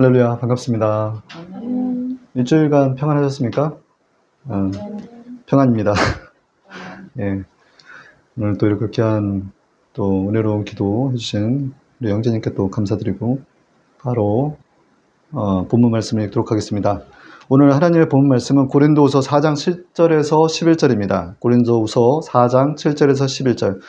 할렐루야, 반갑습니다. 일주일간 평안하셨습니까? 평안입니다. 예. 오늘 또 이렇게 귀한 또 은혜로운 기도 해주신 우리 영재님께 또 감사드리고 바로 본문 말씀을 읽도록 하겠습니다. 오늘 하나님의 본문 말씀은 고린도후서 4장 7절에서 11절입니다. 고린도후서 4장 7절에서 11절.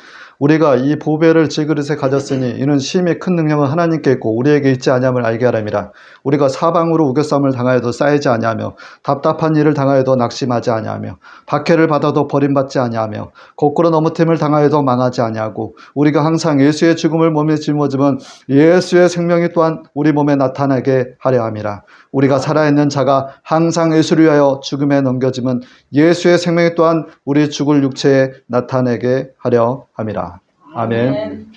우리가 이 보배를 질그릇에 가졌으니 이는 심히 큰 능력은 하나님께 있고 우리에게 있지 아니함을 알게 하람이라. 우리가 사방으로 우겨싸움을 당하여도 쌓이지 아니하며 답답한 일을 당하여도 낙심하지 아니하며 박해를 받아도 버림받지 아니하며 거꾸로 넘어짐을 당하여도 망하지 아니하고 우리가 항상 예수의 죽음을 몸에 짊어지면 예수의 생명이 또한 우리 몸에 나타나게 하려 함이라. 우리가 살아있는 자가 항상 예수를 위하여 죽음에 넘겨짐은 예수의 생명이 또한 우리 죽을 육체에 나타내게 하려 함이라. 아멘.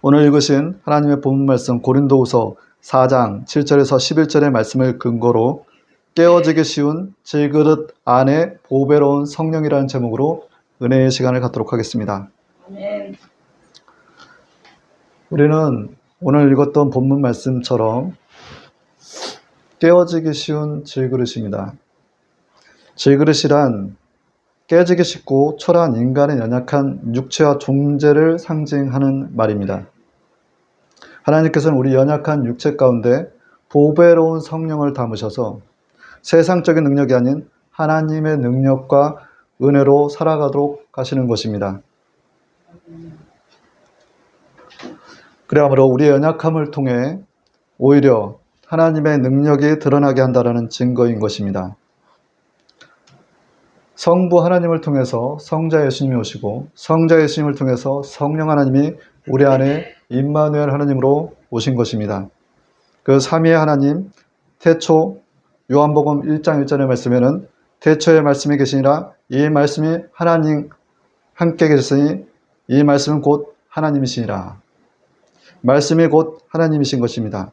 오늘 읽으신 하나님의 본문 말씀 고린도후서 4장 7절에서 11절의 말씀을 근거로 깨어지기 쉬운 질그릇 안에 보배로운 성령이라는 제목으로 은혜의 시간을 갖도록 하겠습니다. 아멘. 우리는 오늘 읽었던 본문 말씀처럼 깨어지기 쉬운 질그릇입니다. 질그릇이란 깨지기 쉽고 초라한 인간의 연약한 육체와 존재를 상징하는 말입니다. 하나님께서는 우리 연약한 육체 가운데 보배로운 성령을 담으셔서 세상적인 능력이 아닌 하나님의 능력과 은혜로 살아가도록 하시는 것입니다. 그러므로 우리의 연약함을 통해 오히려 하나님의 능력이 드러나게 한다는 증거인 것입니다. 성부 하나님을 통해서 성자 예수님이 오시고 성자 예수님을 통해서 성령 하나님이 우리 안에 임마누엘 하나님으로 오신 것입니다. 그 삼위의 하나님, 태초 요한복음 1장 1절의 말씀에는 태초에 말씀이 계시니라 이 말씀이 하나님 함께 계셨으니 이 말씀은 곧 하나님이시니라. 말씀이 곧 하나님이신 것입니다.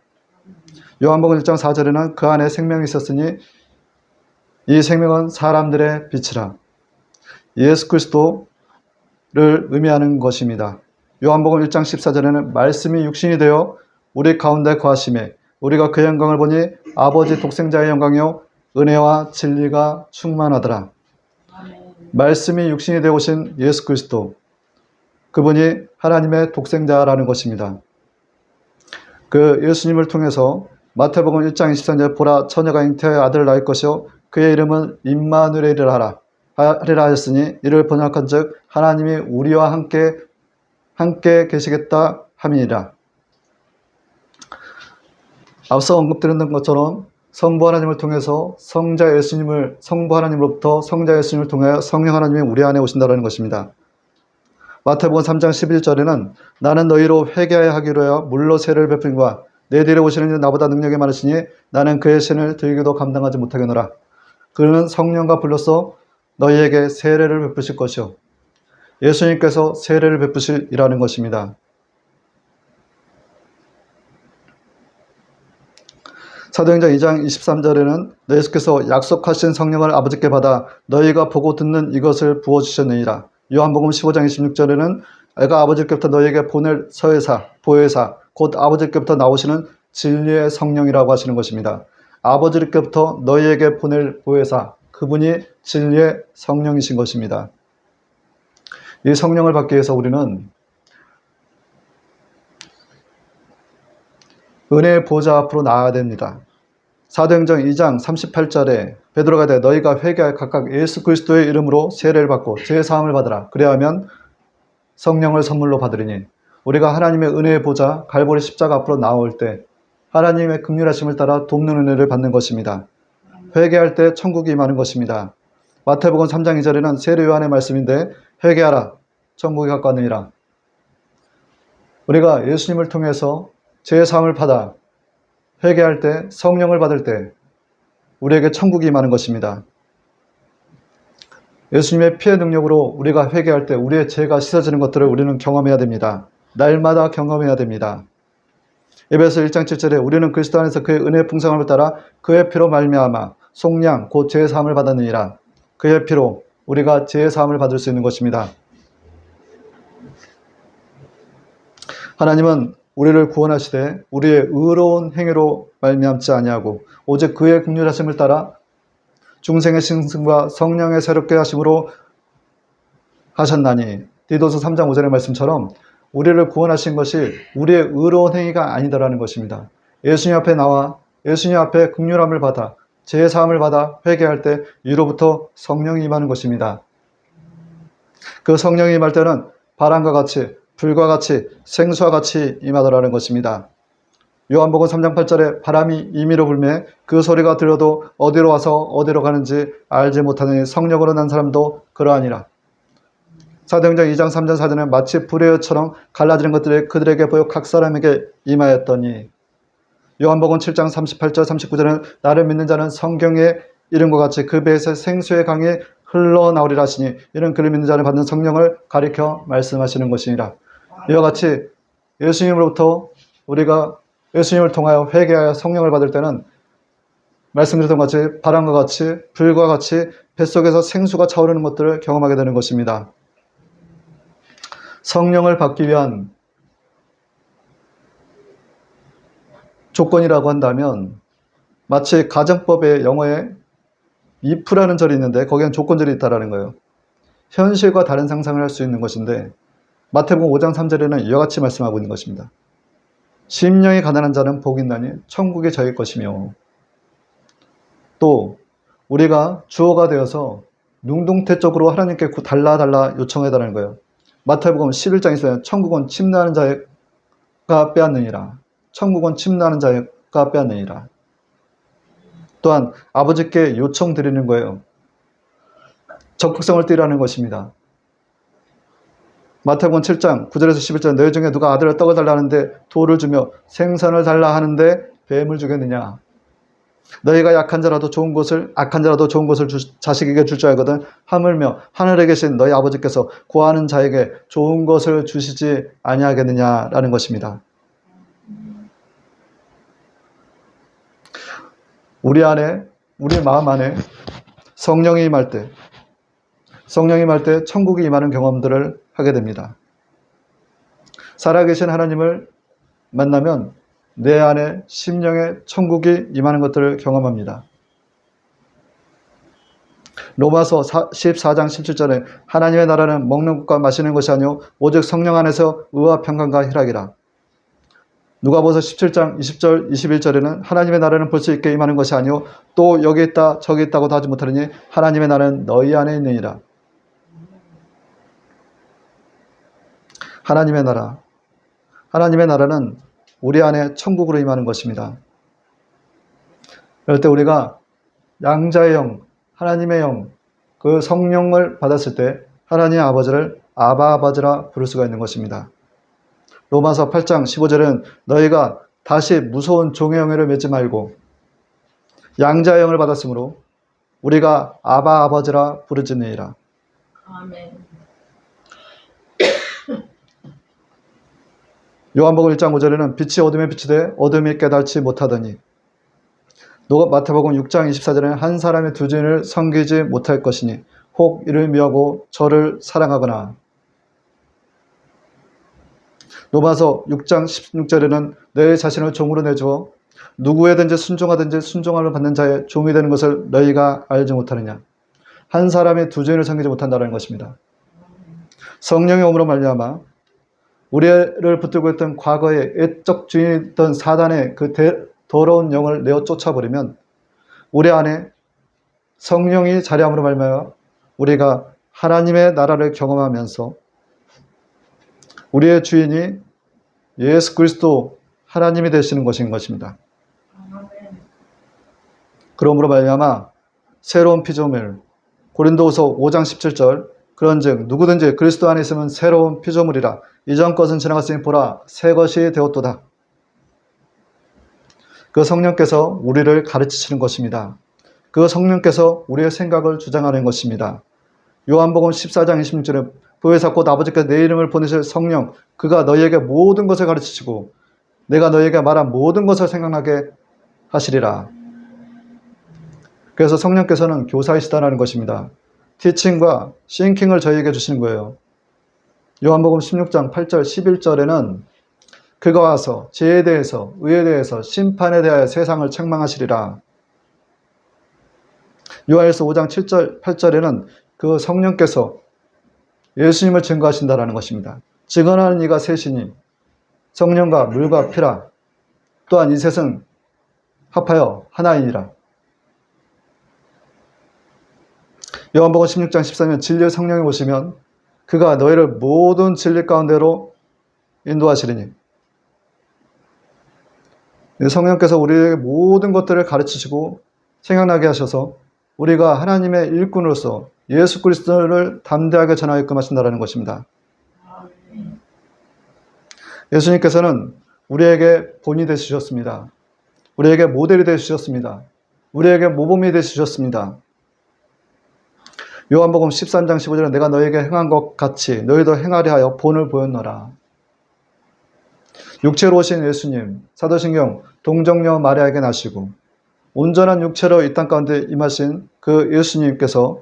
요한복음 1장 4절에는 그 안에 생명이 있었으니 이 생명은 사람들의 빛이라. 예수 그리스도를 의미하는 것입니다. 요한복음 1장 14절에는 말씀이 육신이 되어 우리 가운데 거하심에 우리가 그 영광을 보니 아버지 독생자의 영광이요 은혜와 진리가 충만하더라. 말씀이 육신이 되어 오신 예수 그리스도, 그분이 하나님의 독생자라는 것입니다. 그 예수님을 통해서 마태복음 1장 23절 보라 처녀가 잉태하여 아들을 낳을 것이요 그의 이름은 임마누엘이라 하리라 하였으니 이를 번역한즉 하나님이 우리와 함께 계시겠다 함이니라. 앞서 언급드렸던 것처럼 성부 하나님을 통해서 성부 하나님으로부터 성자 예수님을 통하여 성령 하나님이 우리 안에 오신다는 것입니다. 마태복음 3장 11절에는 나는 너희로 회개하여 하기로 하여 물로 세를 베풀과 내 뒤에 오시는 이는 나보다 능력이 많으시니 나는 그의 신을 들기도 감당하지 못하겠노라. 그는 성령과 불러서 너희에게 세례를 베푸실 것이요 예수님께서 세례를 베푸실이라는 것입니다. 사도행전 2장 23절에는 예수께서 약속하신 성령을 아버지께 받아 너희가 보고 듣는 이것을 부어주셨느니라. 요한복음 15장 26절에는 내가 아버지께부터 너희에게 보낼 보혜사 곧 아버지께부터 나오시는 진리의 성령이라고 하시는 것입니다. 아버지께부터 너희에게 보낼 보혜사, 그분이 진리의 성령이신 것입니다. 이 성령을 받기 위해서 우리는 은혜의 보좌 앞으로 나아야 됩니다. 사도행전 2장 38절에 베드로가 되 너희가 회개하여 각각 예수 그리스도의 이름으로 세례를 받고 죄사함을 받으라. 그래야 하면 성령을 선물로 받으리니 우리가 하나님의 은혜의 보좌 갈보리 십자가 앞으로 나올 때 하나님의 긍휼하심을 따라 돕는 은혜를 받는 것입니다. 회개할 때 천국이 임하는 것입니다. 마태복음 3장 2절에는 세례 요한의 말씀인데 회개하라 천국이 가까웠느니라. 우리가 예수님을 통해서 죄사함을 받아 회개할 때 성령을 받을 때 우리에게 천국이 임하는 것입니다. 예수님의 피의 능력으로 우리가 회개할 때 우리의 죄가 씻어지는 것들을 우리는 경험해야 됩니다. 날마다 경험해야 됩니다. 에베소 1장 7절에 우리는 그리스도 안에서 그의 은혜의 풍성함을 따라 그의 피로 말미암아 속량 곧 죄의 사함을 받았느니라. 그의 피로 우리가 죄의 사함을 받을 수 있는 것입니다. 하나님은 우리를 구원하시되 우리의 의로운 행위로 말미암지 아니하고 오직 그의 긍휼하심을 따라 중생의 신승과 성령의 새롭게 하심으로 하셨나니 디도서 3장 5절의 말씀처럼 우리를 구원하신 것이 우리의 의로운 행위가 아니다라는 것입니다. 예수님 앞에 나와 예수님 앞에 긍휼함을 받아 제사함을 받아 회개할 때 위로부터 성령이 임하는 것입니다. 그 성령이 임할 때는 바람과 같이 불과 같이 생수와 같이 임하더라는 것입니다. 요한복음 3장 8절에 바람이 임의로 불매 그 소리가 들려도 어디로 와서 어디로 가는지 알지 못하니 성령으로 난 사람도 그러하니라. 사도행전 2장 3절 4절에 마치 불의 혀처럼 갈라지는 것들이 그들에게 보여 각 사람에게 임하였더니 요한복음 7장 38절 39절에는 나를 믿는 자는 성경에 이름과 같이 그 배에서 생수의 강이 흘러나오리라 하시니 이런 그를 믿는 자는 받는 성령을 가리켜 말씀하시는 것이니라. 이와 같이 예수님으로부터 우리가 예수님을 통하여 회개하여 성령을 받을 때는 말씀드렸던 것 같이 바람과 같이 불과 같이 뱃속에서 생수가 차오르는 것들을 경험하게 되는 것입니다. 성령을 받기 위한 조건이라고 한다면 마치 가정법의 영어에 if라는 절이 있는데 거기엔 조건절이 있다라는 거예요. 현실과 다른 상상을 할 수 있는 것인데 마태복음 5장 3절에는 이와 같이 말씀하고 있는 것입니다. 심령이 가난한 자는 복이 있나니 천국이 저희 것이며 또 우리가 주어가 되어서 능동태적으로 하나님께 달라 요청해달라는 거예요. 마태복음 11장에서 천국은 침노하는 자가 빼앗느니라. 천국은 침노하는 자가 빼앗느니라. 또한 아버지께 요청드리는 거예요. 적극성을 띠라는 것입니다. 마태복음 7장 9절에서 11절 너희 중에 누가 아들을 떡을 달라 하는데 돌을 주며 생선을 달라 하는데 뱀을 주겠느냐. 너희가 악한 자라도 좋은 것을 자식에게 줄 줄 알거든 하물며 하늘에 계신 너희 아버지께서 구하는 자에게 좋은 것을 주시지 아니하겠느냐라는 것입니다. 우리 마음 안에 성령이 임할 때 천국이 임하는 경험들을 하게 됩니다. 살아계신 하나님을 만나면 내 안에 심령의 천국이 임하는 것들을 경험합니다. 로마서 14장 17절에 하나님의 나라는 먹는 것과 마시는 것이 아니오 오직 성령 안에서 의와 평강과 희락이라. 누가복음 17장 20절 21절에는 하나님의 나라는 볼 수 있게 임하는 것이 아니오 또 여기 있다 저기 있다고도 하지 못하느니 하나님의 나라는 너희 안에 있느니라. 하나님의 나라는 우리 안에 천국으로 임하는 것입니다. 그럴 때 우리가 양자의 영, 하나님의 영, 그 성령을 받았을 때 하나님의 아버지를 아바 아버지라 부를 수가 있는 것입니다. 로마서 8장 15절은 너희가 다시 무서운 종의 영을 맺지 말고 양자의 영을 받았으므로 우리가 아바 아버지라 부르짖느니라. 아멘. 요한복음 1장 5절에는 빛이 어둠에 비치되 어둠이 깨닫지 못하더니 마태복음 6장 24절에는 한 사람의 두 주인을 섬기지 못할 것이니 혹 이를 미워하고 저를 사랑하거나 로마서 6장 16절에는 내 자신을 종으로 내주어 누구에든지 순종하든지 순종함을 받는 자의 종이 되는 것을 너희가 알지 못하느냐. 한 사람이 두 주인을 섬기지 못한다는 것입니다. 성령의 오므로 말미암아 우리를 붙들고 있던 과거의 애적 주인이던 사단의 그 더러운 영을 내어 쫓아버리면 우리 안에 성령이 자리함으로 말미암아 우리가 하나님의 나라를 경험하면서 우리의 주인이 예수 그리스도 하나님이 되시는 것인 것입니다. 그러므로 말미암아 새로운 피조물 고린도후서 5장 17절 그런즉 누구든지 그리스도 안에 있으면 새로운 피조물이라 이전 것은 지나갔으니 보라 새 것이 되었도다. 그 성령께서 우리를 가르치시는 것입니다. 그 성령께서 우리의 생각을 주장하는 것입니다. 요한복음 14장 26절에 보혜사 곧 아버지께서 내 이름을 보내실 성령 그가 너희에게 모든 것을 가르치시고 내가 너희에게 말한 모든 것을 생각나게 하시리라. 그래서 성령께서는 교사이시다라는 것입니다. 티칭과 싱킹을 저희에게 주시는 거예요. 요한복음 16장 8절 11절에는 그가 와서 죄에 대해서 의에 대해서 심판에 대하여 세상을 책망하시리라. 요한일서 5장 7절 8절에는 그 성령께서 예수님을 증거하신다라는 것입니다. 증언하는 이가 셋이니 성령과 물과 피라. 또한 이 셋은 합하여 하나이니라. 요한복음 16장 13절 진리의 성령이 오시면 그가 너희를 모든 진리 가운데로 인도하시리니. 성령께서 우리에게 모든 것들을 가르치시고 생각나게 하셔서 우리가 하나님의 일꾼으로서 예수 그리스도를 담대하게 전하게끔 하신다는 것입니다. 예수님께서는 우리에게 본이 되시셨습니다. 우리에게 모델이 되시셨습니다. 우리에게 모범이 되시셨습니다. 요한복음 13장 15절에 내가 너에게 행한 것 같이 너희도 행하려 하여 본을 보였노라. 육체로 오신 예수님, 사도신경 동정녀 마리아에게 나시고 온전한 육체로 이 땅 가운데 임하신 그 예수님께서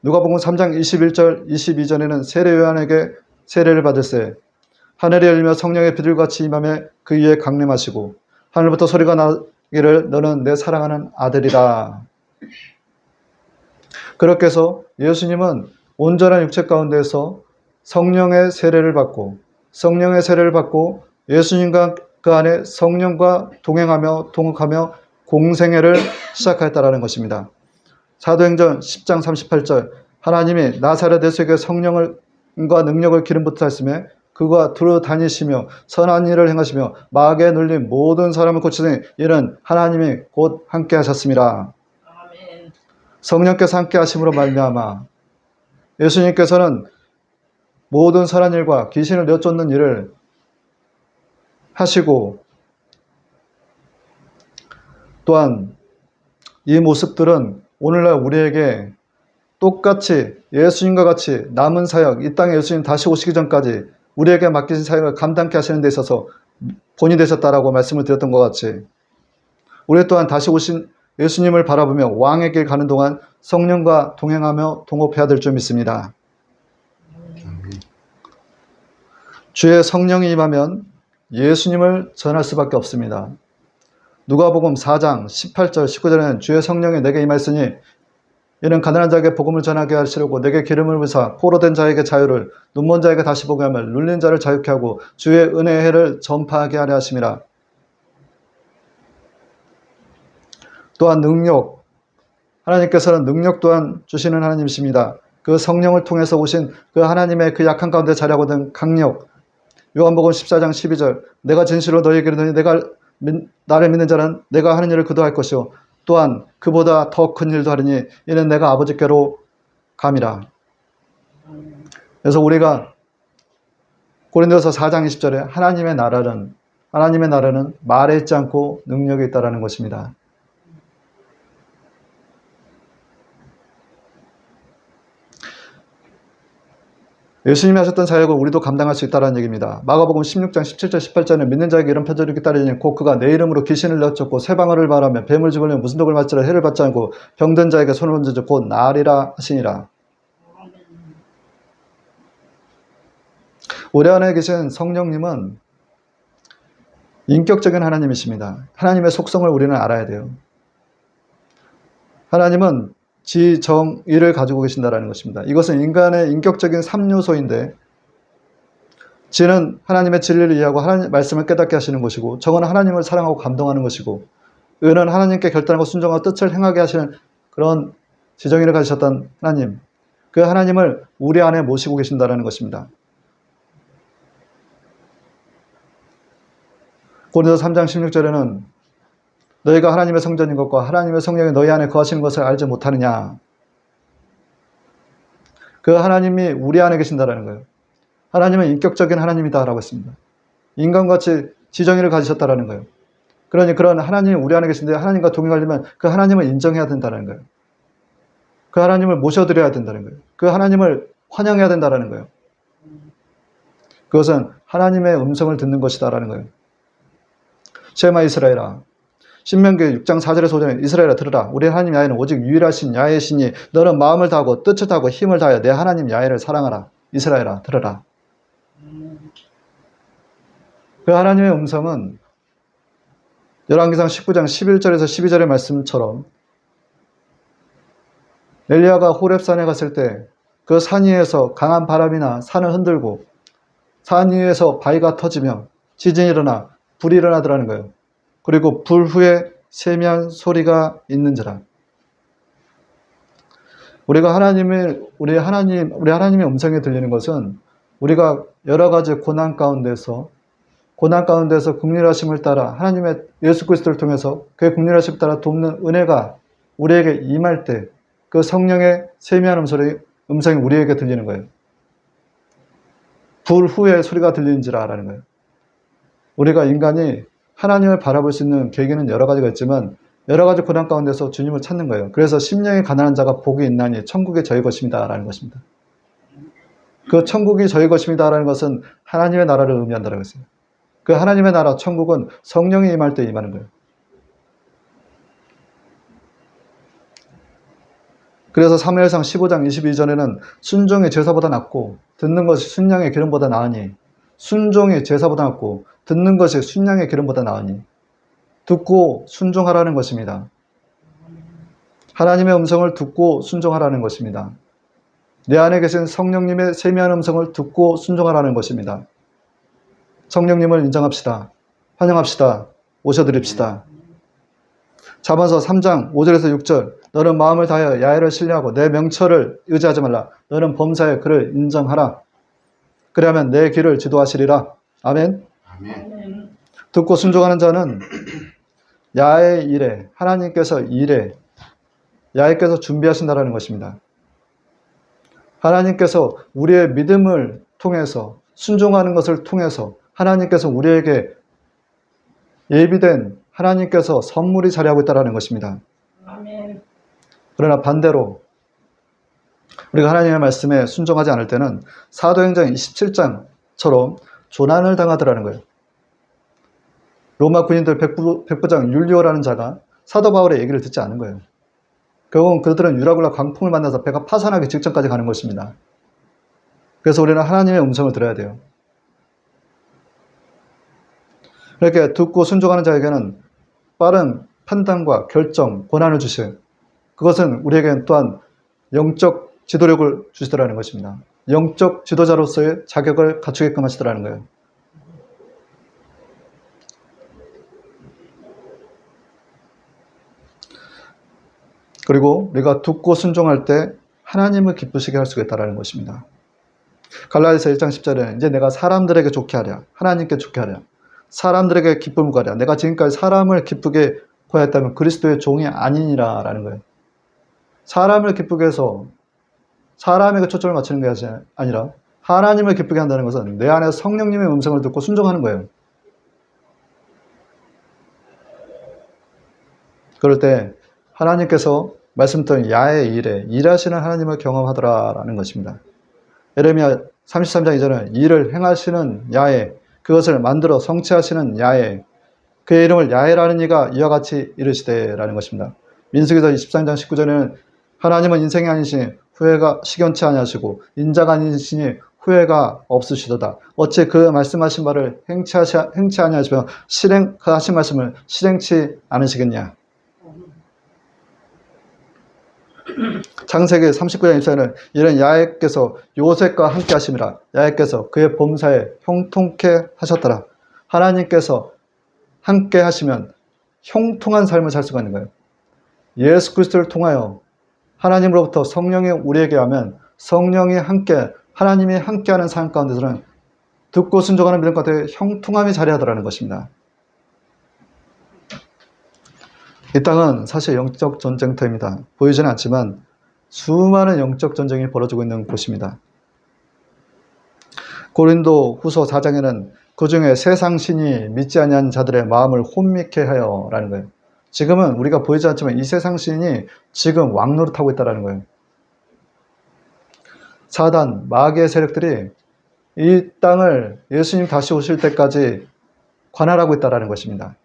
누가복음 3장 21절 22절에는 세례 요한에게 세례를 받을세 하늘이 열리며 성령의 비둘같이 임함에 그 위에 강림하시고 하늘부터 소리가 나기를 너는 내 사랑하는 아들이다. 그렇게 해서 예수님은 온전한 육체 가운데에서 성령의 세례를 받고 예수님과 그 안에 성령과 동행하며 동역하며 공생애를 시작하였다라는 것입니다. 사도행전 10장 38절 하나님이 나사렛 예수에게 성령과 능력을 기름 부탁하였으며 그가 두루 다니시며 선한 일을 행하시며 마귀에 눌린 모든 사람을 고치더니 이는 하나님이 곧 함께 하셨습니다. 아멘. 성령께서 함께 하심으로 말미암아 예수님께서는 모든 선한 일과 귀신을 내쫓는 일을 하시고 또한 이 모습들은 오늘날 우리에게 똑같이 예수님과 같이 남은 사역, 이 땅에 예수님 다시 오시기 전까지 우리에게 맡기신 사역을 감당케 하시는 데 있어서 본이 되셨다라고 말씀을 드렸던 것 같이 우리 또한 다시 오신 예수님을 바라보며 왕의 길 가는 동안 성령과 동행하며 동업해야 될 줄 믿습니다. 주의 성령이 임하면 예수님을 전할 수밖에 없습니다. 누가복음 4장 18절 19절에는 주의 성령이 내게 임하였으니 이는 가난한 자에게 복음을 전하게 하시려고 내게 기름을 부으사 포로된 자에게 자유를 눈먼 자에게 다시 보게 하며 눌린 자를 자유케 하고 주의 은혜의 해를 전파하게 하려 하심이라. 또한 능력, 하나님께서는 능력 또한 주시는 하나님이십니다. 그 성령을 통해서 오신 그 하나님의 그 약한 가운데 자리하고 있는 강력, 요한복음 14장 12절 내가 진실로 너희에게 이르노니 내가 나를 믿는 자는 내가 하는 일을 그도 할 것이요 또한 그보다 더 큰 일도 하리니 이는 내가 아버지께로 감이라. 그래서 우리가 고린도서 4장 20절에 하나님의 나라는 말에 있지 않고 능력에 있다라는 것입니다. 예수님이 하셨던 사역을 우리도 감당할 수 있다는 얘기입니다. 마가복음 16장 17절 18절에 믿는 자에게 이런 표적이 따르니 곧 그가 내 이름으로 귀신을 내쫓고 쇠방울을 말하며 뱀을 집으려 무슨 독을 맞지라 해를 받지 않고 병든 자에게 손을 얹어주 곧 나으리라 하시니라. 우리 안에 계신 성령님은 인격적인 하나님이십니다. 하나님의 속성을 우리는 알아야 돼요. 하나님은 지정의를 가지고 계신다는 것입니다. 이것은 인간의 인격적인 3요소인데 지는 하나님의 진리를 이해하고 하나님 말씀을 깨닫게 하시는 것이고 정은 하나님을 사랑하고 감동하는 것이고 의는 하나님께 결단하고 순종하고 뜻을 행하게 하시는 그런 지정의를 가지셨던 하나님, 그 하나님을 우리 안에 모시고 계신다는 것입니다. 고린도서 3장 16절에는 너희가 하나님의 성전인 것과 하나님의 성령이 너희 안에 거하시는 것을 알지 못하느냐. 그 하나님이 우리 안에 계신다라는 거예요. 하나님은 인격적인 하나님이다라고 했습니다. 인간같이 지정의를 가지셨다라는 거예요. 그러니 그런 하나님이 우리 안에 계신데 하나님과 동행하려면 그 하나님을 인정해야 된다는 거예요. 그 하나님을 모셔드려야 된다는 거예요. 그 하나님을 환영해야 된다는 거예요. 그것은 하나님의 음성을 듣는 것이다라는 거예요. 쉐마 이스라엘아. 신명기 6장 4절에서 5절에 이스라엘아 들으라. 우리 하나님 야훼는 오직 유일하신 야훼시니 너는 마음을 다하고 뜻을 다하고 힘을 다하여 내 하나님 야훼를 사랑하라. 이스라엘아 들으라. 그 하나님의 음성은 열왕기상 19장 11절에서 12절의 말씀처럼 엘리야가 호렙산에 갔을 때 그 산 위에서 강한 바람이나 산을 흔들고 산 위에서 바위가 터지며 지진이 일어나 불이 일어나더라는 거예요. 그리고 불 후에 세미한 소리가 있는지라. 우리가 우리 하나님의 음성이 들리는 것은 우리가 여러 가지 고난 가운데서 긍휼하심을 따라 하나님의 예수 그리스도를 통해서 그의 긍휼하심을 따라 돕는 은혜가 우리에게 임할 때 그 성령의 세미한 음성이 우리에게 들리는 거예요. 불 후에 소리가 들리는지라라는 거예요. 우리가 인간이 하나님을 바라볼 수 있는 계기는 여러 가지가 있지만 여러 가지 고난 가운데서 주님을 찾는 거예요. 그래서 심령이 가난한 자가 복이 있나니 천국이 저희 것입니다 라는 것입니다. 그 천국이 저희 것입니다 라는 것은 하나님의 나라를 의미한다는 것이에요. 그 하나님의 나라 천국은 성령이 임할 때 임하는 거예요. 그래서 사무엘상 15장 22절에는 순종이 제사보다 낫고 듣는 것이 순양의 기름보다 나으니 순종이 제사보다 낫고 듣는 것이 순양의 기름보다 나으니 듣고 순종하라는 것입니다. 하나님의 음성을 듣고 순종하라는 것입니다. 내 안에 계신 성령님의 세미한 음성을 듣고 순종하라는 것입니다. 성령님을 인정합시다. 환영합시다. 오셔드립시다. 잠언서 3장 5절에서 6절 너는 마음을 다하여 야훼를 신뢰하고 내 명철을 의지하지 말라. 너는 범사에 그를 인정하라. 그리하면 내 길을 지도하시리라. 아멘. 아멘. 듣고 순종하는 자는 야훼의 일에 하나님께서 야훼께서 준비하신다라는 것입니다. 하나님께서 우리의 믿음을 통해서 순종하는 것을 통해서 하나님께서 우리에게 예비된 하나님께서 선물이 자리하고 있다는 것입니다. 아멘. 그러나 반대로 우리가 하나님의 말씀에 순종하지 않을 때는 사도행전 27장처럼 조난을 당하더라는 거예요. 로마 군인들 백부장 율리오라는 자가 사도 바울의 얘기를 듣지 않은 거예요. 결국은 그들은 유라굴라 광풍을 만나서 배가 파산하기 직전까지 가는 것입니다. 그래서 우리는 하나님의 음성을 들어야 돼요. 이렇게 듣고 순종하는 자에게는 빠른 판단과 결정, 권한을 주시고 그것은 우리에게는 또한 영적 지도력을 주시더라는 것입니다. 영적 지도자로서의 자격을 갖추게끔 하시더라는 거예요. 그리고 우리가 듣고 순종할 때 하나님을 기쁘시게 할 수가 있다는 것입니다. 갈라디아서 1장 10절에 이제 내가 사람들에게 좋게 하랴 하나님께 좋게 하랴 사람들에게 기쁨을 가랴 내가 지금까지 사람을 기쁘게 구하였다면 그리스도의 종이 아니니라 라는 거예요. 사람을 기쁘게 해서 사람에게 초점을 맞추는 게 아니라 하나님을 기쁘게 한다는 것은 내 안에 성령님의 음성을 듣고 순종하는 거예요. 그럴 때 하나님께서 말씀드린 야의 일에 일하시는 하나님을 경험하더라라는 것입니다. 예레미야 33장 2절은 일을 행하시는 야에 그것을 만들어 성취하시는 야에 그의 이름을 야훼라는 이가 이와 같이 이르시되라는 것입니다. 민수기서 23장 19절에는 하나님은 인생이 아니시니 후회가 식연치 아니하시고 인자가 아니시니 후회가 없으시도다. 어찌 그 말씀하신 바를 행치 아니하시며 하신 말씀을 실행치 않으시겠냐. 창세기 39장 24절은 이는 야훼께서 요셉과 함께 하심이라. 야훼께서 그의 범사에 형통케 하셨더라. 하나님께서 함께 하시면 형통한 삶을 살 수가 있는 거예요. 예수 그리스도를 통하여 하나님으로부터 성령이 우리에게 하면 성령이 함께 하나님이 함께하는 삶 가운데서는 듣고 순종하는 믿음 가운데 형통함이 자리하더라는 것입니다. 이 땅은 사실 영적 전쟁터입니다. 보이지는 않지만 수많은 영적 전쟁이 벌어지고 있는 곳입니다. 고린도 후서 4장에는 그 중에 세상신이 믿지 아니하는 자들의 마음을 혼미케 하여 라는 거예요. 지금은 우리가 보이지 않지만 이 세상신이 지금 왕노릇하고 있다는 거예요. 사단, 마귀의 세력들이 이 땅을 예수님 다시 오실 때까지 관할하고 있다는 것입니다.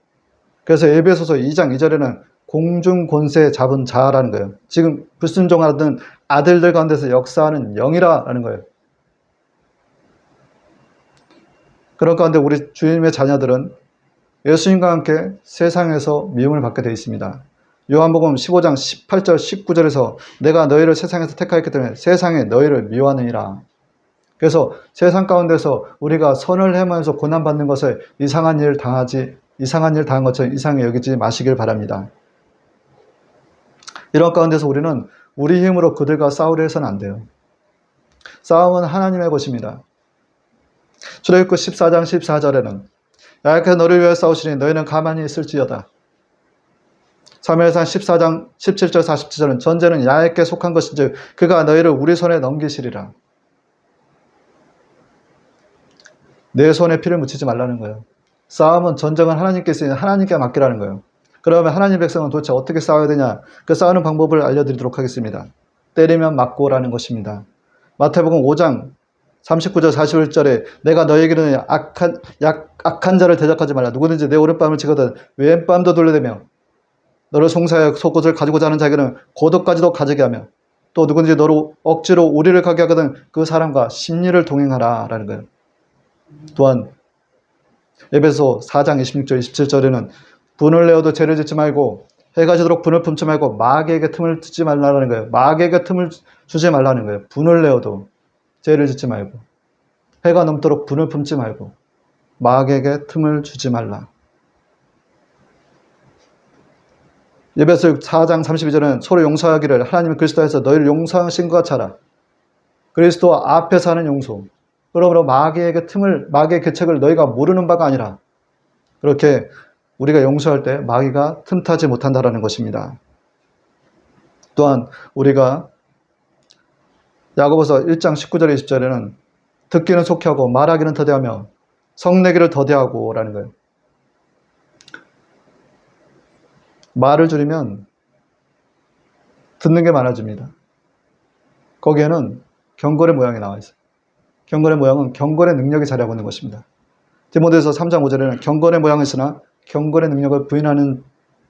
그래서 에베소서 2장 2절에는 공중 권세 잡은 자라는 거예요. 지금 불순종하던 아들들 가운데서 역사하는 영이라는 거예요. 그런 가운데 우리 주님의 자녀들은 예수님과 함께 세상에서 미움을 받게 되어 있습니다. 요한복음 15장 18절 19절에서 내가 너희를 세상에서 택하였기 때문에 세상에 너희를 미워하느니라. 그래서 세상 가운데서 우리가 선을 행하면서 고난받는 것을 이상한 일 당한 것처럼 이상히 여기지 마시길 바랍니다. 이런 가운데서 우리는 우리 힘으로 그들과 싸우려 해서는 안 돼요. 싸움은 하나님의 것입니다. 출애굽기 14장 14절에는 야곱께서 너를 위하여 싸우시니 너희는 가만히 있을지어다. 사무엘상 14장 17절 47절은 전쟁은 야곱께 속한 것인즉 그가 너희를 우리 손에 넘기시리라. 내 손에 피를 묻히지 말라는 거예요. 싸움은 전쟁은 하나님께 있으니 하나님께 맡기라는 거예요. 그러면 하나님 백성은 도대체 어떻게 싸워야 되냐? 그 싸우는 방법을 알려드리도록 하겠습니다. 때리면 맞고라는 것입니다. 마태복음 5장 39절 41절에 내가 너에게는 악한 자를 대적하지 말라. 누구든지 내 오른뺨을 치거든 왼뺨도 돌려대며 너를 송사하여 속옷을 가지고자 하는 자에게는 고독까지도 가지게 하며 또 누구든지 너로 억지로 우리를 가게 하거든 그 사람과 심리를 동행하라 라는 거예요. 또한 에베소 4장 26절 27절에는 분을 내어도 죄를 짓지 말고 해가 지도록 분을 품지 말고 마귀에게 틈을 주지 말라는 거예요. 마귀에게 틈을 주지 말라는 거예요. 분을 내어도 죄를 짓지 말고 해가 넘도록 분을 품지 말고 마귀에게 틈을 주지 말라. 에베소 4장 32절은 서로 용서하기를 하나님의 그리스도에서 너희를 용서하신 것 같이 하라. 그리스도 앞에서 하는 용서. 그러므로 마귀의 계책을 너희가 모르는 바가 아니라 그렇게 우리가 용서할 때 마귀가 틈타지 못한다라는 것입니다. 또한 우리가 야고보서 1장 19절 20절에는 듣기는 속히하고 말하기는 더디하며 성내기를 더디하고 라는 거예요. 말을 줄이면 듣는 게 많아집니다. 거기에는 경건의 모양이 나와 있어요. 경건의 모양은 경건의 능력이 자리하고 있는 것입니다. 디모데후서 3장 5절에는 경건의 모양이 있으나 경건의 능력을 부인하는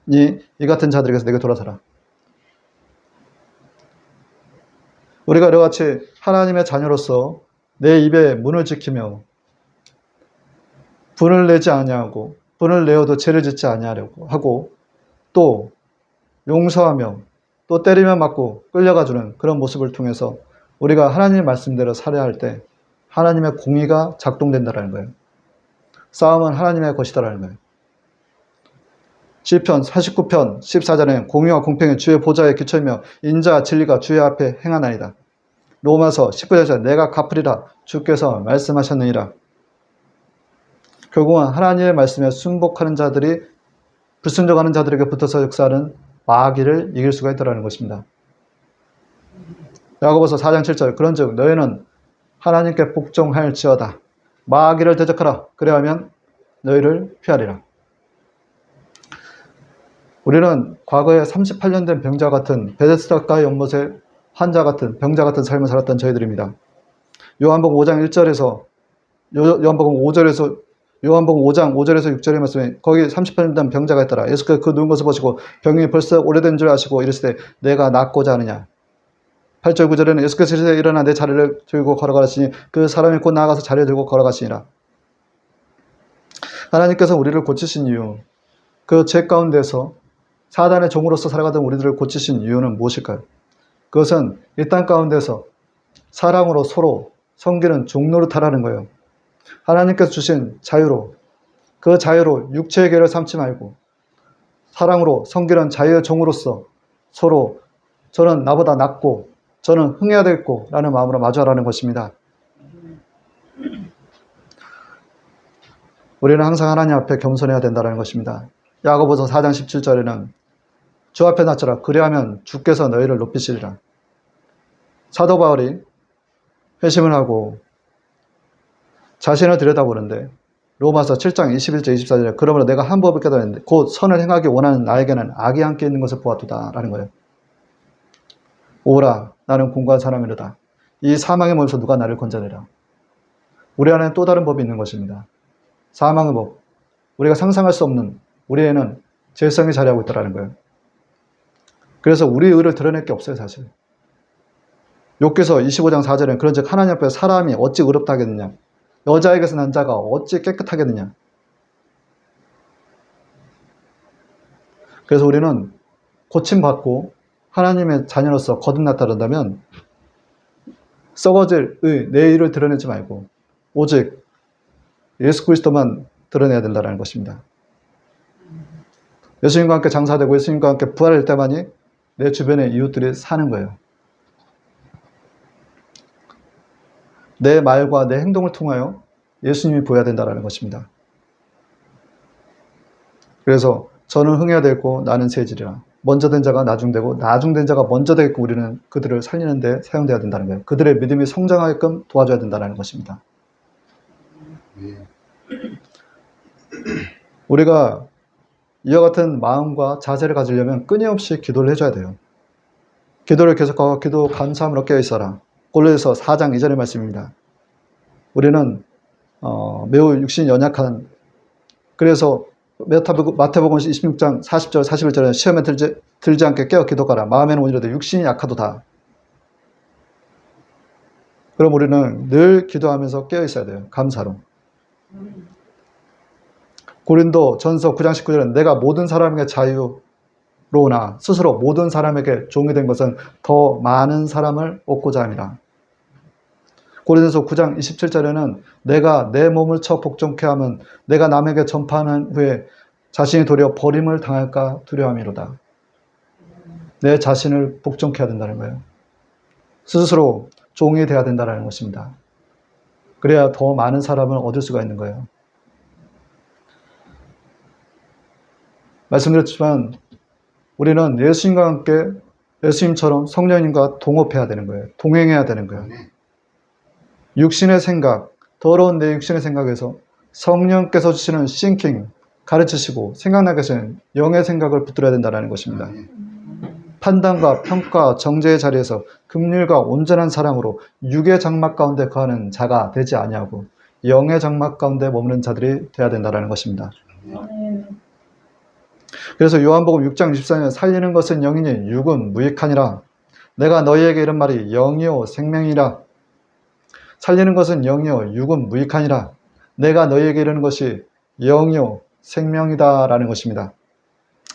이 같은 자들에게서 내게 돌아서라. 우리가 이같이 하나님의 자녀로서 내 입에 문을 지키며 분을 내지 아니하고 분을 내어도 죄를 짓지 아니하려고 하고 또 용서하며 또 때리면 맞고 끌려가주는 그런 모습을 통해서 우리가 하나님의 말씀대로 살아야 할 때 하나님의 공의가 작동된다는 거예요. 싸움은 하나님의 것이다라는 거예요. 시편 49편 14절에 공의와 공평이 주의 보좌에 기초이며 인자와 진리가 주의 앞에 행하나이다. 로마서 19절 내가 갚으리라 주께서 말씀하셨느니라. 결국은 하나님의 말씀에 순복하는 자들이 불순종하는 자들에게 붙어서 역사하는 마귀를 이길 수가 있다는 것입니다. 야고보서 4장 7절 그런즉 너희는 하나님께 복종할지어다. 마귀를 대적하라. 그래야하면 너희를 피하리라. 우리는 과거에 38년 된 병자 같은 베데스다가의 연못의 환자 같은 병자 같은 삶을 살았던 저희들입니다. 요한복음 5장 1절에서 요한복음 5장 5절에서 6절의 말씀에 거기 38년 된 병자가 있더라. 예수께서 그 누운 것을 보시고 병이 벌써 오래된 줄 아시고 이르시되 내가 낫고자 하느냐. 8절 9절에는 예수께서 이르시되 일어나 내 자리를 들고 걸어가시니 그 사람이 곧 나아가서 자리를 들고 걸어가시니라. 하나님께서 우리를 고치신 이유, 그 죄 가운데서 사단의 종으로서 살아가던 우리들을 고치신 이유는 무엇일까요? 그것은 이 땅 가운데서 사랑으로 서로 섬기는 종노릇하라는 거예요. 하나님께서 주신 자유로 그 자유로 육체의 괴를 삼지 말고 사랑으로 섬기는 자유의 종으로서 서로 저는 나보다 낫고 저는 흥해야 되겠고 라는 마음으로 마주하라는 것입니다. 우리는 항상 하나님 앞에 겸손해야 된다는 것입니다. 야고보서 4장 17절에는 주 앞에 낮춰라. 그리하면 주께서 너희를 높이시리라. 사도 바울이 회심을 하고 자신을 들여다보는데 로마서 7장 21절 24절에 그러므로 내가 한 법을 깨달았는데 곧 선을 행하기 원하는 나에게는 악이 함께 있는 것을 보았도다 라는 거예요. 오라 나는 공고한 사람이로다. 이 사망의 몸에서 누가 나를 건져내라. 우리 안에 또 다른 법이 있는 것입니다. 사망의 법. 우리가 상상할 수 없는 우리에는 죄성이 자리하고 있다는 거예요. 그래서 우리의 의를 드러낼 게 없어요 사실. 욥기서 25장 4절에는 그런즉 하나님 앞에 사람이 어찌 의롭다 하겠느냐. 여자에게서 난 자가 어찌 깨끗하겠느냐. 그래서 우리는 고침받고 하나님의 자녀로서 거듭났다 그런다면 썩어질 내 일을 드러내지 말고 오직 예수 그리스도만 드러내야 된다는 것입니다. 예수님과 함께 장사되고 예수님과 함께 부활할 때만이 내 주변의 이웃들이 사는 거예요. 내 말과 내 행동을 통하여 예수님이 보여야 된다는 것입니다. 그래서 저는 흥해야 되고 나는 세지리라. 먼저 된 자가 나중되고 나중된 자가 먼저 되겠고 우리는 그들을 살리는 데 사용되어야 된다는 거예요. 그들의 믿음이 성장하게끔 도와줘야 된다는 것입니다. 우리가 이와 같은 마음과 자세를 가지려면 끊임없이 기도를 해줘야 돼요. 기도를 계속하고 기도 감사함으로 깨어있어라. 골로새서 4장 2절의 말씀입니다. 우리는 매우 육신이 연약한, 그래서 마태복음 26장 40절 41절에 시험에 들지 않게 깨어 기도하라. 마음에는 오히려 육신이 약하도다. 그럼 우리는 늘 기도하면서 깨어 있어야 돼요. 감사로. 고린도 전서 9장 19절은 내가 모든 사람에게 자유로우나 스스로 모든 사람에게 종이 된 것은 더 많은 사람을 얻고자 함이라. 고린도서 9장 27절에는 내가 내 몸을 쳐 복종케 하면 내가 남에게 전파하는 후에 자신이 도리어 버림을 당할까 두려움이로다. 내 자신을 복종케 해야 된다는 거예요. 스스로 종이 되어야 된다는 것입니다. 그래야 더 많은 사람을 얻을 수가 있는 거예요. 말씀드렸지만 우리는 예수님과 함께 예수님처럼 성령님과 동업해야 되는 거예요. 동행해야 되는 거예요. 육신의 생각, 더러운 내 육신의 생각에서 성령께서 주시는 싱킹, 가르치시고 생각나게 하시는 영의 생각을 붙들어야 된다는 것입니다. 판단과 평가, 정죄의 자리에서 긍휼과 온전한 사랑으로 육의 장막 가운데 거하는 자가 되지 아니하고 영의 장막 가운데 머무는 자들이 되어야 된다는 것입니다. 그래서 요한복음 6장 24절에 살리는 것은 영이니 육은 무익하니라. 내가 너희에게 이런 말이 영이요 생명이라. 살리는 것은 영이요 육은 무익하니라. 내가 너희에게 이르는 것이 영이요 생명이다 라는 것입니다.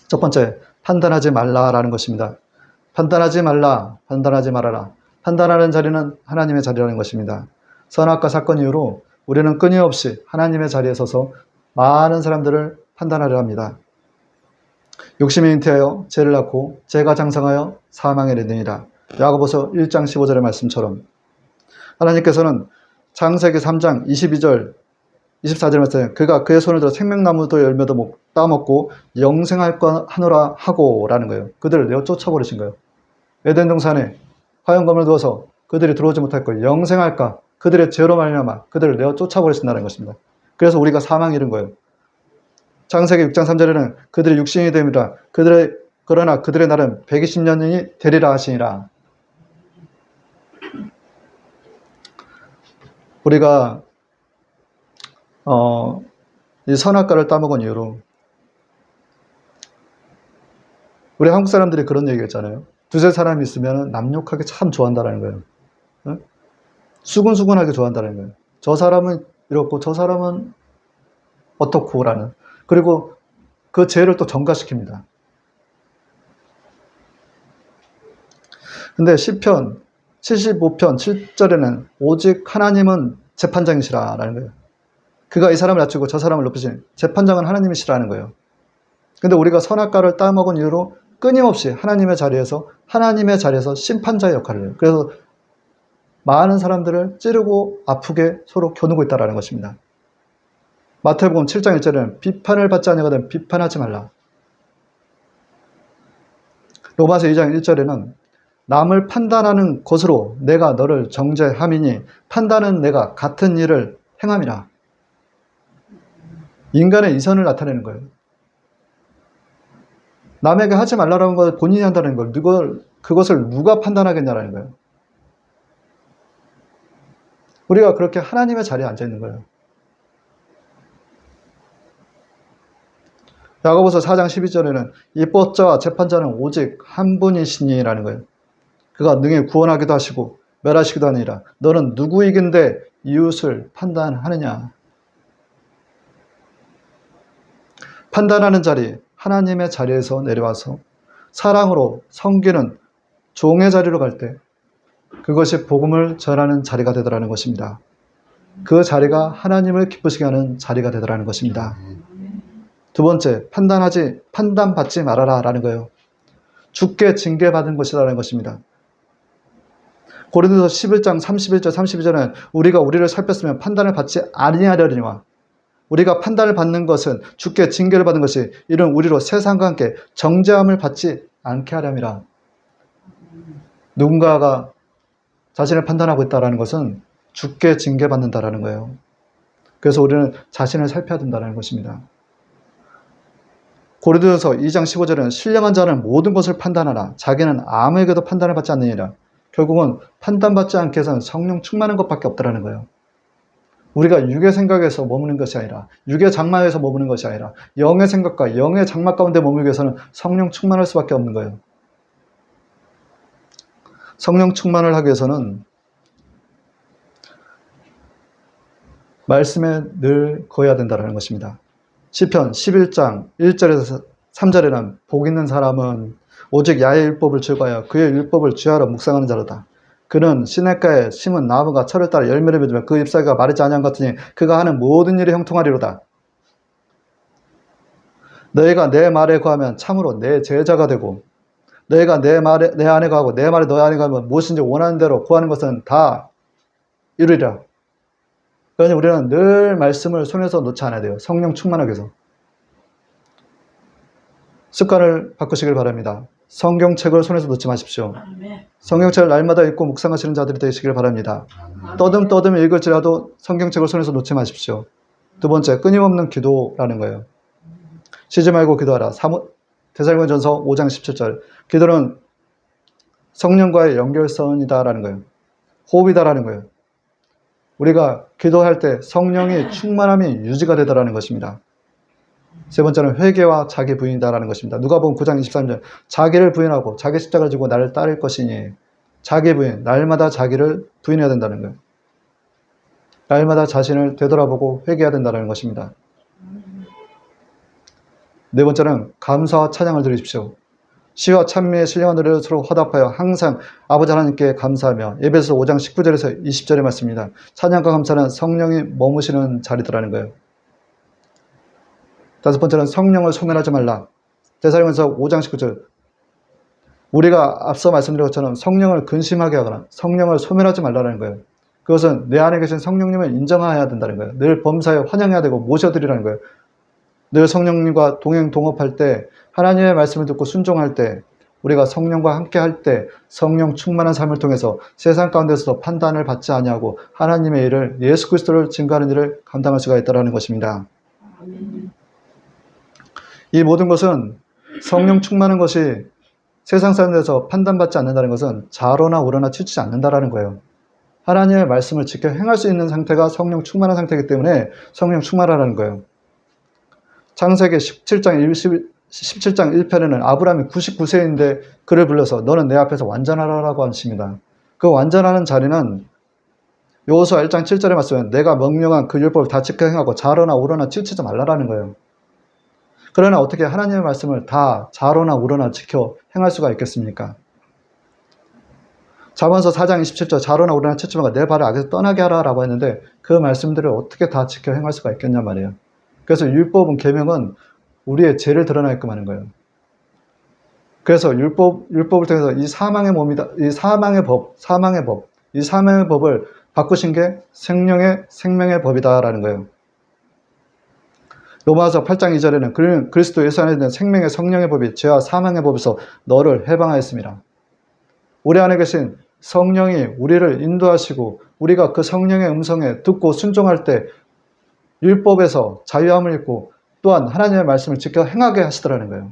첫 번째, 판단하지 말라라는 것입니다. 판단하지 말라, 판단하지 말아라. 판단하는 자리는 하나님의 자리라는 것입니다. 선악과 사건 이후로 우리는 끊임없이 하나님의 자리에 서서 많은 사람들을 판단하려 합니다. 욕심이 잉태하여 죄를 낳고 죄가 장성하여 사망에 이르느니라. 야고보서 1장 15절의 말씀처럼 하나님께서는 창세기 3장 22절 24절 말씀에 그가 그의 손을 들어 생명나무도 열매도 따먹고 영생할 것 하노라 하고 라는 거예요. 그들을 내어 쫓아버리신 거예요. 에덴 동산에 화염검을 두어서 그들이 들어오지 못할 걸 영생할까 그들의 죄로 말미암아 그들을 내어 쫓아버리신다는 것입니다. 그래서 우리가 사망에 이른 거예요. 창세기 6장 3절에는 그들의 육신이 됨이라 그러나 그들의 날은 120년이 되리라 하시니라. 우리가 이 선악과를 따먹은 이후로 우리 한국 사람들이 그런 얘기 했잖아요. 두세 사람이 있으면 남욕하기 참 좋아한다는 거예요. 응? 수근수근하게 좋아한다는 거예요. 저 사람은 이렇고 저 사람은 어떻고 라는. 그리고 그 죄를 또 전가시킵니다. 근데 시편 75편 7절에는 오직 하나님은 재판장이시라 라는 거예요. 그가 이 사람을 낮추고 저 사람을 높이시는 재판장은 하나님이시라는 거예요. 근데 우리가 선악과를 따먹은 이후로 끊임없이 하나님의 자리에서 심판자의 역할을 해요. 그래서 많은 사람들을 찌르고 아프게 서로 겨누고 있다는 것입니다. 마태복음 7장 1절에는 비판을 받지 아니하거든 비판하지 말라. 로마서 2장 1절에는 남을 판단하는 것으로 내가 너를 정죄함이니 판단은 내가 같은 일을 행함이라. 인간의 이선을 나타내는 거예요. 남에게 하지 말라는 걸 본인이 한다는 걸 그것을 누가 판단하겠냐라는 거예요. 우리가 그렇게 하나님의 자리에 앉아 있는 거예요. 야고보서 4장 12절에는 입법자와 재판자는 오직 한 분이시니라는 거예요. 그가 능히 구원하기도 하시고 멸하시기도 하느니라. 너는 누구이긴데 이웃을 판단하느냐. 판단하는 자리, 하나님의 자리에서 내려와서 사랑으로 섬기는 종의 자리로 갈 때 그것이 복음을 전하는 자리가 되더라는 것입니다. 그 자리가 하나님을 기쁘시게 하는 자리가 되더라는 것입니다. 두 번째, 판단받지 말아라 라는 거예요. 죽게 징계받은 것이라는 것입니다. 고린도서 11장 31절 32절은 우리가 우리를 살폈으면 판단을 받지 아니하려니와 우리가 판단을 받는 것은 죽게 징계를 받은 것이 이런 우리로 세상과 함께 정죄함을 받지 않게 하렴이라. 누군가가 자신을 판단하고 있다는 것은 죽게 징계받는다라는 거예요. 그래서 우리는 자신을 살펴야 된다는 것입니다. 고린도전서 2장 15절은 신령한 자는 모든 것을 판단하라. 자기는 아무에게도 판단을 받지 않느니라. 결국은 판단받지 않게 해서는 성령 충만한 것밖에 없다라는 거예요. 우리가 육의 생각에서 머무는 것이 아니라 육의 장막에서 머무는 것이 아니라 영의 생각과 영의 장막 가운데 머물기 위해서는 성령 충만할 수밖에 없는 거예요. 성령 충만을 하기 위해서는 말씀에 늘 거해야 된다는 것입니다. 시편 11장 1절에서 3절에는 복 있는 사람은 오직 야의 율법을 즐거워하여 그의 율법을 주야로 묵상하는 자로다. 그는 시냇가에 심은 나무가 철을 따라 열매를 맺으며 그 잎사귀가 마르지 아니한 것 같으니 그가 하는 모든 일이 형통하리로다. 너희가 내 말에 거하면 참으로 내 제자가 되고 너희가 내 안에 거하고 내 말에 너희 안에 거하면 무엇인지 원하는 대로 구하는 것은 다 이루리라. 그러니 우리는 늘 말씀을 손에서 놓지 않아야 돼요. 성령 충만하기 위해서. 습관을 바꾸시길 바랍니다. 성경책을 손에서 놓지 마십시오. 아멘. 성경책을 날마다 읽고 묵상하시는 자들이 되시길 바랍니다. 떠듬 읽을지라도 성경책을 손에서 놓지 마십시오. 두 번째, 끊임없는 기도라는 거예요. 쉬지 말고 기도하라. 데살로니가전서 5장 17절. 기도는 성령과의 연결선이다라는 거예요. 호흡이다라는 거예요. 우리가 기도할 때 성령의 충만함이 유지가 되더라는 것입니다. 세 번째는 회개와 자기 부인이다라는 것입니다. 누가복음 9장 23절. 자기를 부인하고 자기 십자가를 지고 나를 따를 것이니 자기 부인, 날마다 자기를 부인해야 된다는 거예요. 날마다 자신을 되돌아보고 회개해야 된다는 것입니다. 네 번째는 감사와 찬양을 드리십시오. 시와 찬미의 신령한 노래로 서로 화답하여 항상 아버지 하나님께 감사하며 에베소 5장 19절에서 20절의 말씀입니다. 찬양과 감사는 성령이 머무시는 자리더라는 거예요. 다섯 번째는 성령을 소멸하지 말라. 데살로니가전서 5장 19절. 우리가 앞서 말씀드린 것처럼 성령을 근심하게 하거나 성령을 소멸하지 말라는 거예요. 그것은 내 안에 계신 성령님을 인정해야 된다는 거예요. 늘 범사에 환영해야 되고 모셔드리라는 거예요. 늘 성령님과 동행동업할 때 하나님의 말씀을 듣고 순종할 때 우리가 성령과 함께 할 때 성령 충만한 삶을 통해서 세상 가운데서도 판단을 받지 아니하고 하나님의 일을 예수 그리스도를 증거하는 일을 감당할 수가 있다는 것입니다. 아멘. 이 모든 것은 성령 충만한 것이 세상 사람들에서 판단받지 않는다는 것은 좌로나 우로나 치우치지 않는다는 거예요. 하나님의 말씀을 지켜 행할 수 있는 상태가 성령 충만한 상태이기 때문에 성령 충만하라는 거예요. 창세기 17장 1편에는 아브라함이 99세인데 그를 불러서 너는 내 앞에서 완전하라고 하십니다. 그 완전하는 자리는 여호수아 1장 7절에 말씀은 내가 명령한 그 율법을 다 지켜 행하고 좌로나 우로나 치우치지 말라라는 거예요. 그러나 어떻게 하나님의 말씀을 다 좌로나 우로나 지켜 행할 수가 있겠습니까? 잠언서 4장 27절 좌로나 우로나 치우치지 말고 내 발을 악에서 떠나게 하라라고 했는데 그 말씀들을 어떻게 다 지켜 행할 수가 있겠냐 말이에요. 그래서 율법은 계명은 우리의 죄를 드러내게끔 하는 거예요. 그래서 율법을 통해서 이 사망의 몸이다, 이 사망의 법을 바꾸신 게 생명의 법이다라는 거예요. 로마서 8장 2절에는 그는 그리스도 예수 안에 있는 생명의 성령의 법이 죄와 사망의 법에서 너를 해방하였습니다. 우리 안에 계신 성령이 우리를 인도하시고 우리가 그 성령의 음성에 듣고 순종할 때 율법에서 자유함을 입고 또한 하나님의 말씀을 지켜 행하게 하시더라는 거예요.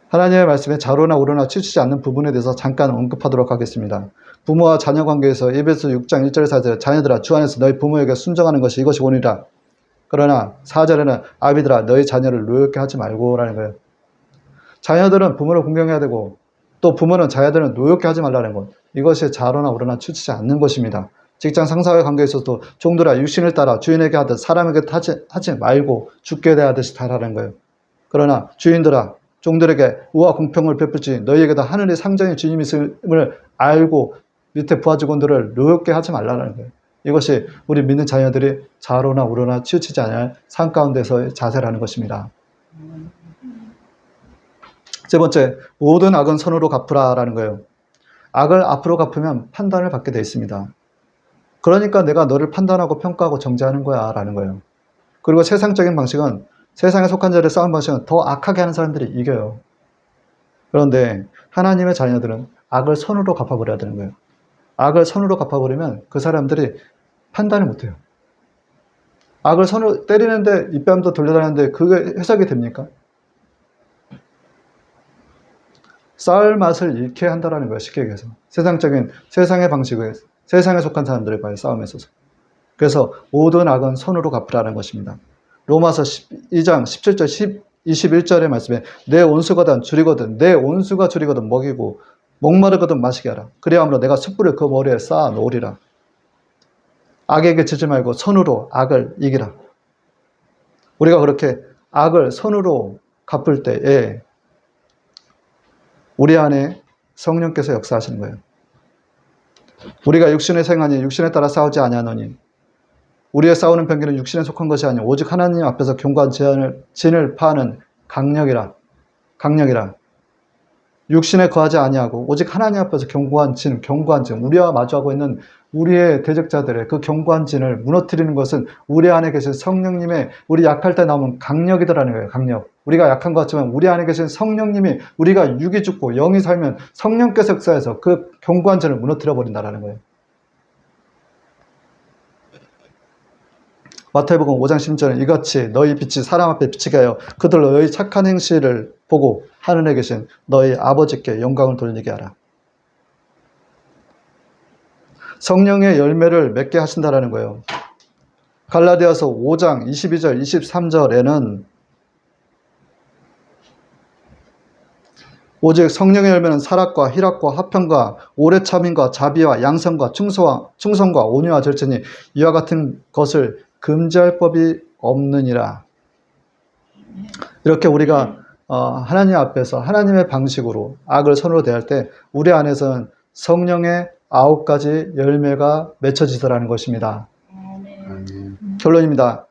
하나님의 말씀에 좌로나 우로나 치우치지 않는 부분에 대해서 잠깐 언급하도록 하겠습니다. 부모와 자녀 관계에서 에베소 6장 1절에 4절에 자녀들아 주 안에서 너희 부모에게 순종하는 것이 이것이 원이라. 그러나 4절에는 아비들아 너희 자녀를 노엽게 하지 말고라는 거예요. 자녀들은 부모를 공경해야 되고 또 부모는 자녀들은 노엽게 하지 말라는 것. 이것이 자로나 우러나 치우치지 않는 것입니다. 직장 상사와의 관계에 있어서도 종들아 육신을 따라 주인에게 하듯 사람에게 하지 말고 주께 대하듯이 달하는 거예요. 그러나 주인들아 종들에게 의와 공평을 베풀지 너희에게도 하늘의 상장의 주님이 있음을 알고 밑에 부하 직원들을 노엽게 하지 말라는 거예요. 이것이 우리 믿는 자녀들이 자로나 우러나 치우치지 않을 삶 가운데서의 자세라는 것입니다. 세 번째, 모든 악은 선으로 갚으라라는 거예요. 악을 앞으로 갚으면 판단을 받게 되어 있습니다. 그러니까 내가 너를 판단하고 평가하고 정죄하는 거야 라는 거예요. 그리고 세상적인 방식은 세상에 속한 자들의 싸움 방식은 더 악하게 하는 사람들이 이겨요. 그런데 하나님의 자녀들은 악을 선으로 갚아버려야 되는 거예요. 악을 선으로 갚아버리면 그 사람들이 판단을 못해요. 악을 선으로 때리는데 입뺨도 돌려다니는데 그게 해석이 됩니까? 싸울 맛을 잃게 한다라는 거예요. 쉽게 얘기해서. 세상의 방식에 세상에 속한 사람들과의 싸움에 있어서. 그래서 모든 악은 손으로 갚으라는 것입니다. 로마서 2장 17절 21절의 말씀에 내 온수거든 줄이거든 내 온수가 줄이거든 먹이고 목마르거든 마시게 하라. 그리함으로 내가 숯불을 그 머리에 쌓아 놓으리라. 악에게 지지 말고 손으로 악을 이기라. 우리가 그렇게 악을 손으로 갚을 때에 우리 안에 성령께서 역사하시는 거예요. 우리가 육신의 생하니 육신에 따라 싸우지 아니하노니 우리의 싸우는 병기는 육신에 속한 것이 아니오 오직 하나님 앞에서 견고한 진을 파는 강력이라. 육신에 거하지 아니하고 오직 하나님 앞에서 견고한 진 우리와 마주하고 있는 우리의 대적자들의 그 견고한 진을 무너뜨리는 것은 우리 안에 계신 성령님의 우리 약할 때 나오는 강력이더라는 거예요. 강력. 우리가 약한 것 같지만 우리 안에 계신 성령님이 우리가 육이 죽고 영이 살면 성령께서 역사해서 그 견고한 진을 무너뜨려 버린다라는 거예요. 마태복음 5장 10절은 이같이 너희 빛이 사람 앞에 비치게 하여 그들로 너희 착한 행실을 보고 하늘에 계신 너희 아버지께 영광을 돌리게 하라. 성령의 열매를 맺게 하신다라는 거예요. 갈라디아서 5장 22절 23절에는 오직 성령의 열매는 사랑과 희락과 화평과 오래 참음과 자비와 양선과 충성과 온유와 절제니 이와 같은 것을 금지할 법이 없느니라. 이렇게 우리가 하나님 앞에서 하나님의 방식으로 악을 선으로 대할 때 우리 안에서는 성령의 9가지 열매가 맺혀지더라는 것입니다. 결론입니다.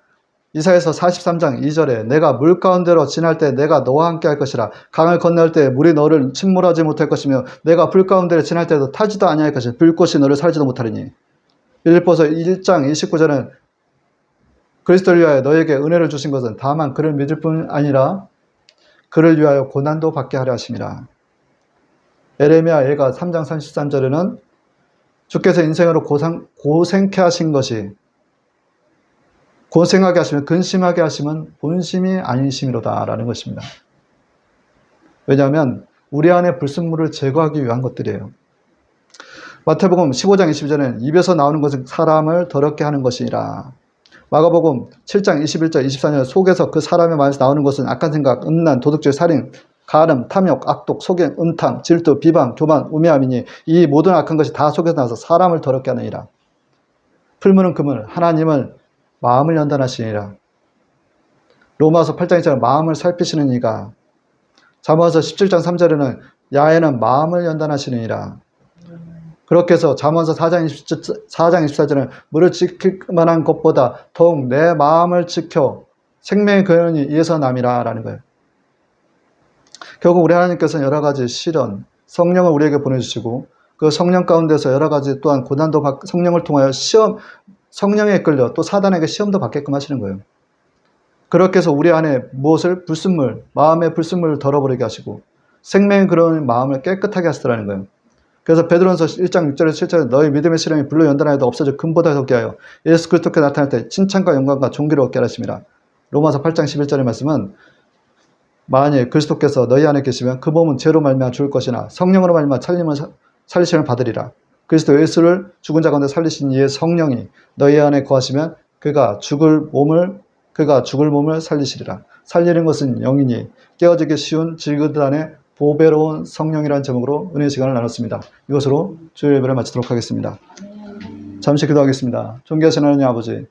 이사야서 43장 2절에 내가 물 가운데로 지날 때 내가 너와 함께 할 것이라. 강을 건널 때 물이 너를 침몰하지 못할 것이며 내가 불 가운데로 지날 때도 타지도 아니할 것이라. 불꽃이 너를 살지도 못하리니. 빌립보서 1장 29절은 그리스도를 위하여 너에게 은혜를 주신 것은 다만 그를 믿을 뿐 아니라 그를 위하여 고난도 받게 하려 하심이라. 에레미야 예가 3장 33절에는 주께서 인생으로 고생케 하신 것이 고생하게 하시면 근심하게 하시면 본심이 아니심이로다 라는 것입니다. 왜냐하면 우리 안에 불순물을 제거하기 위한 것들이에요. 마태복음 15장 22절에는 입에서 나오는 것은 사람을 더럽게 하는 것이라. 마가복음 7장 21절 24절 속에서 그 사람의 말에서 나오는 것은 악한 생각, 음란, 도둑질, 살인, 간음, 탐욕, 악독, 속임, 음탕, 질투, 비방, 교만, 우매함이니 이 모든 악한 것이 다 속에서 나와서 사람을 더럽게 하느니라. 풀무는 금을 하나님을 마음을 연단하시니라. 로마서 8장 2절은 마음을 살피시는 이가. 잠언서 17장 3절에는 야에는 마음을 연단하시느니라. 그렇게 해서 잠언서 4장 24절은 물을 지킬 만한 것보다 더욱 내 마음을 지켜 생명의 근원이 이에서 남이라 라는 거예요. 결국 우리 하나님께서는 여러 가지 시련, 성령을 우리에게 보내주시고 그 성령 가운데서 여러 가지 또한 고난도 성령을 통하여 성령에 끌려 또 사단에게 시험도 받게끔 하시는 거예요. 그렇게 해서 우리 안에 무엇을 마음의 불순물을 덜어버리게 하시고 생명의 그런 마음을 깨끗하게 하시더라는 거예요. 그래서 베드로전서 1장 6절에서 7절에 너희 믿음의 시련이 불로 연단하여도 없어져 금보다 더 하여 예수 그리스도께 나타날 때 칭찬과 영광과 존귀를 얻게 하십니다. 로마서 8장 11절의 말씀은 만일 그리스도께서 너희 안에 계시면 그 몸은 죄로 말미암아 죽을 것이나 성령으로 말미암아 살리심을 받으리라. 그리스도 예수를 죽은 자 가운데 살리신 이의 성령이 너희 안에 거하시면 그가 죽을 몸을 그가 죽을 몸을 살리시리라. 살리는 것은 영이니 깨어지기 쉬운 질그들 안에 보배로운 성령이라는 제목으로 은혜의 시간을 나눴습니다. 이것으로 주일 예배를 마치도록 하겠습니다. 잠시 기도하겠습니다. 존귀하신 하나님 아버지,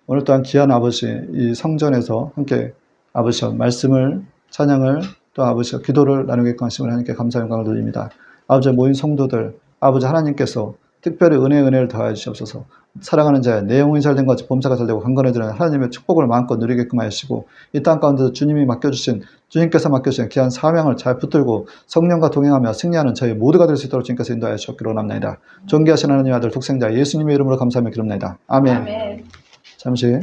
오늘 또한 귀한 아버지 이 성전에서 함께 아버지여 말씀을 찬양을 또 아버지여 기도를 나누게끔 하심을 하나님께 감사 영광을 드립니다. 아버지 모인 성도들 아버지 하나님께서 특별히 은혜를 더하여 주시옵소서. 사랑하는 자의 내 영혼이 잘된 것 같이 범사가 잘되고 강건해지는 하나님의 축복을 마음껏 누리게끔 하시고 이 땅 가운데서 주님께서 맡겨주신 귀한 사명을 잘 붙들고 성령과 동행하며 승리하는 저희 모두가 될 수 있도록 주님께서 인도하여 주옵기로 원합니다. 존귀하신 하나님 아들 독생자 예수님의 이름으로 감사하며 기도합니다. 아멘. 아멘. 잠시